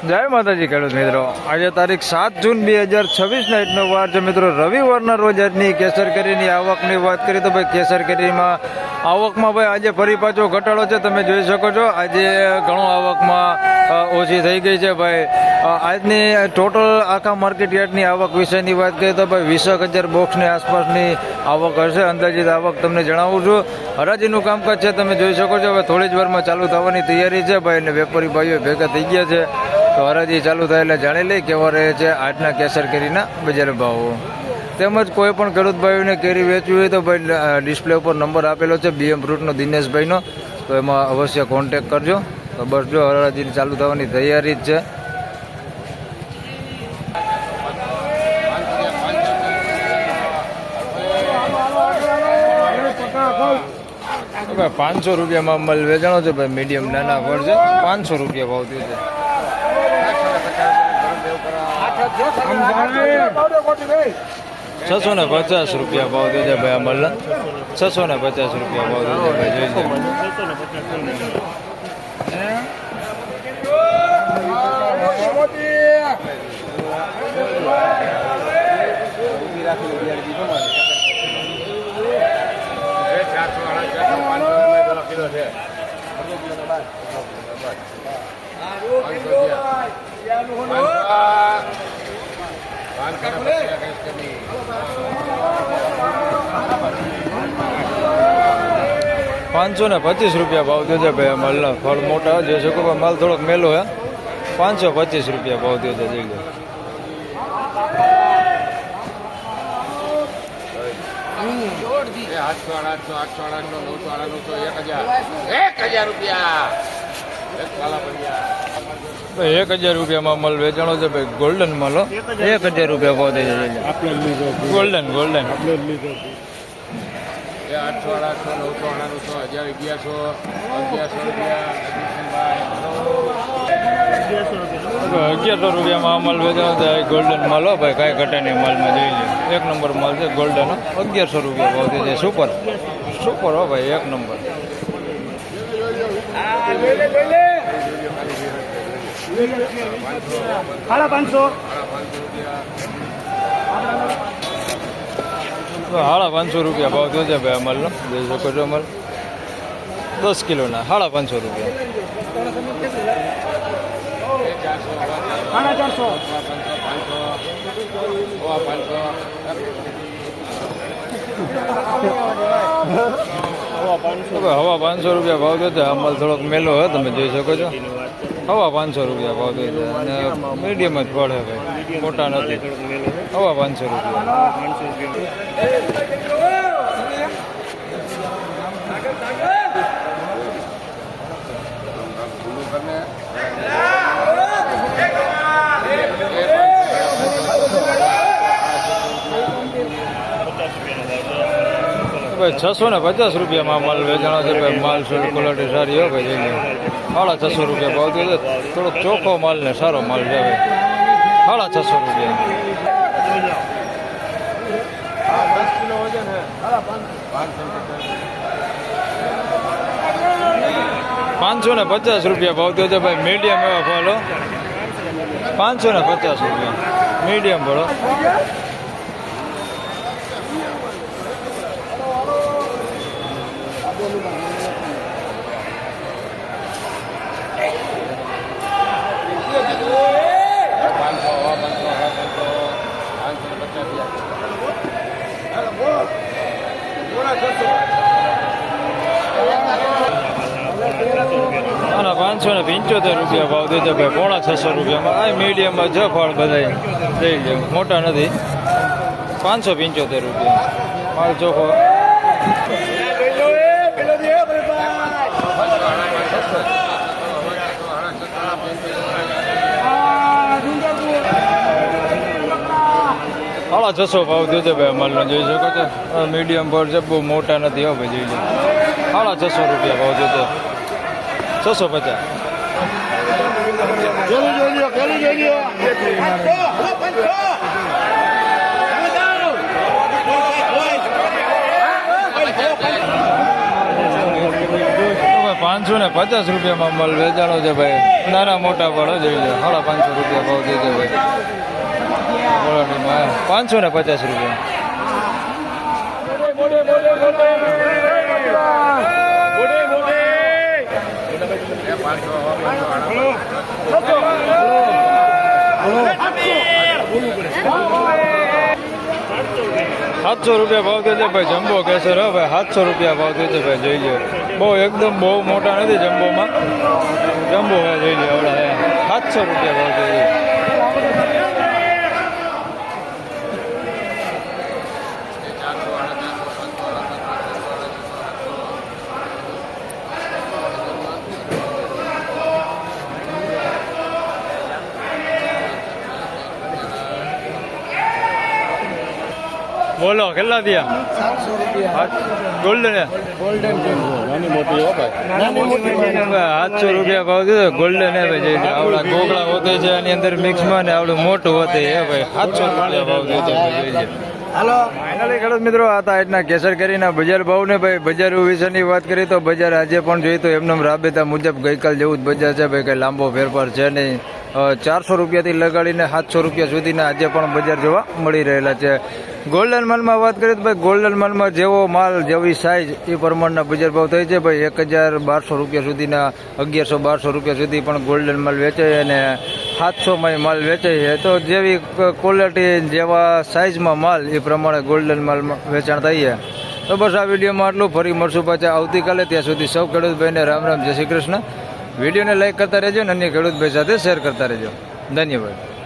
જય માતાજી ખેડૂત મિત્રો, આજે તારીખ 7 જૂન 2026 ના આજનો વાર છે મિત્રો. રવિવારના રોજ આજની કેસર કેરીની આવકની વાત કરીએ તો ભાઈ કેસર કેરીમાં આવકમાં ભાઈ આજે ફરી પાછો ઘટાડો છે. તમે જોઈ શકો છો આજે ઘણો આવકમાં ઓછી થઈ ગઈ છે ભાઈ. આજની ટોટલ આખા માર્કેટ યાર્ડની આવક વિશેની વાત કરીએ તો ભાઈ 20,000 બોક્સની આસપાસની આવક હશે. અંદાજિત આવક તમને જણાવું છું. હરાજીનું કામકાજ છે તમે જોઈ શકો છો. હવે થોડી જ વારમાં ચાલુ થવાની તૈયારી છે ભાઈ, અને વેપારી ભાઈઓ ભેગા થઈ ગયા છે. તો હરાજી ચાલુ થાય એટલે જાણી લઈ કેવા રહે છે આજના કેસર કેરીના બજાર ભાવો. તેમજ કોઈ પણ ખેડૂત ભાઈઓને કેરી વેચવી હોય તો ભાઈ ડિસ્પ્લે ઉપર નંબર આપેલો છે BM ફ્રૂટનો દિનેશભાઈનો, તો એમાં અવશ્ય કોન્ટેક કરજો. તો બસ જો હરાજી ચાલુ થવાની તૈયારી જ છે. 500 રૂપિયામાં માલ વેચાણો છે ભાઈ. મીડિયમ નાના ફળ છે, 500 રૂપિયા ભાવ થયો છે. 650 રૂપિયા ભાવ થયો છે ભાઈ. આ માલના 650 રૂપિયા ભાવ થયો છે ભાઈ. જોઈ ₹525 રૂપિયા ભાવ થયો છે ભાઈ. આ માલના ફળ મોટા જોઈ શકો. માલ થોડોક મેલો હે. 525 રૂપિયા ભાવ થયો છે. જોઈ લો. ભાઈ 1000 રૂપિયામાં માલ વેચાણો છે ભાઈ. ગોલ્ડન માલ 1000 રૂપિયા ભાવ થઈ જાય. ગોલ્ડન 1100 રૂપિયામાં માલ વેચાણો છે. ગોલ્ડન માલ હો ભાઈ, કાંઈ ઘટે નહીં માલમાં. જોઈ લે, 1 નંબર માલ છે ગોલ્ડન. 1100 રૂપિયા ભાવ થઈ જાય. સુપર હો ભાઈ, 1 નંબર. ₹550 રૂપિયા ભાવ થયો છે ભાઈ. અમલનો જોઈ શકો છો. અમલ 10 કિલોના ₹550 રૂપિયા. હવા 500 રૂપિયા ભાવ થયો છે. અમલ થોડોક મેલો હે, તમે જોઈ શકો છો. હવા 500 રૂપિયા ભાવ થયો છે. અને મીડિયમ જ ફળ છે ભાઈ, મોટા નથી. હવા 500 રૂપિયા. ભાઈ 650 રૂપિયામાં માલ વેચાણો છે ભાઈ. માલ ક્વોલિટી સારી હોય ભાઈ. જોઈ લો, ₹650 રૂપિયા ભાવ થયો છે. થોડોક ચોખ્ખો માલ ને સારો માલ છે ભાઈ. ₹650 રૂપિયા. 550 રૂપિયા ભાવ થયો છે ભાઈ. મીડિયમ એવા ફળ 550 રૂપિયા મીડિયમ ફળો. ના 575 રૂપિયા ભાવ દીધો ભાઈ. પોણા 600 રૂપિયામાં. આ મીડિયમમાં જ ફળ બધા જઈ જાય, મોટા નથી. 575 રૂપિયા માલ ચોખ્ખો. ₹600 ભાવ દીધો ભાઈ. માલનો જોઈ શકો છો. મીડિયમ ફળ છે, બહુ મોટા નથી હો ભાઈ. જોઈ લો, ₹600 રૂપિયા ભાવ દીધો. 650. 550 રૂપિયામાં માલ વેચાણો છે ભાઈ. નાના મોટા વાળો જોઈ લો 550 રૂપિયા ભાવ દીધો ભાઈ. 550 રૂપિયા. ₹700 ભાવ દે છે ભાઈ. જમ્બો કેસર હો ભાઈ 700 રૂપિયા ભાવ દે છે ભાઈ. જોઈ લો બહુ એકદમ બહુ મોટા નથી જમ્બોમાં. જમ્બો હે જોઈ લો આવડા 700 રૂપિયા ભાવ દે છે. બોલો કેટલા થયા? 700 રૂપિયા ભાવ દીધો. ગોલ્ડન હે ભાઈ. આવડા ગોગળા હોતે છે એની અંદર મિક્સમાં ને આવડું મોટું હોતે હે ભાઈ. 700 રૂપિયા ભાવ દીધો ભાઈ. હાલો ફાઇનલી ખેડૂત મિત્રો આ આજના કેસર કેરીના બજાર ભાવ ને ભાઈ. બજાર વિશેની વાત કરીએ તો બજાર આજે પણ જોઈએ તો એમને રાબેતા મુજબ ગઈકાલ જેવું જ બજાર છે ભાઈ. કઈ લાંબો ફેરફાર છે નહીં. 400 રૂપિયાથી લગાડીને 700 રૂપિયા સુધીના આજે પણ બજાર જોવા મળી રહેલા છે. ગોલ્ડન માલમાં વાત કરીએ તો ભાઈ ગોલ્ડન માલમાં જેવો માલ જેવી સાઇઝ એ પ્રમાણના બજાર ભાવ થાય છે ભાઈ. 1012 રૂપિયા સુધીના 1112 રૂપિયા સુધી પણ ગોલ્ડન માલ વેચાય અને 700માં માલ વેચાય છે. તો જેવી ક્વોલિટી જેવા સાઇઝમાં માલ એ પ્રમાણે ગોલ્ડન માલમાં વેચાણ થાય છે. તો બસ આ વિડીયોમાં આટલું. ફરી મળશું પાછા આવતીકાલે. ત્યાં સુધી સૌ ખેડૂતભાઈને રામ રામ, જય શ્રી કૃષ્ણ. વિડીયોને લાઈક કરતા રહેજો અને અન્ય ખેડૂતભાઈ સાથે શેર કરતા રહેજો. ધન્યવાદ.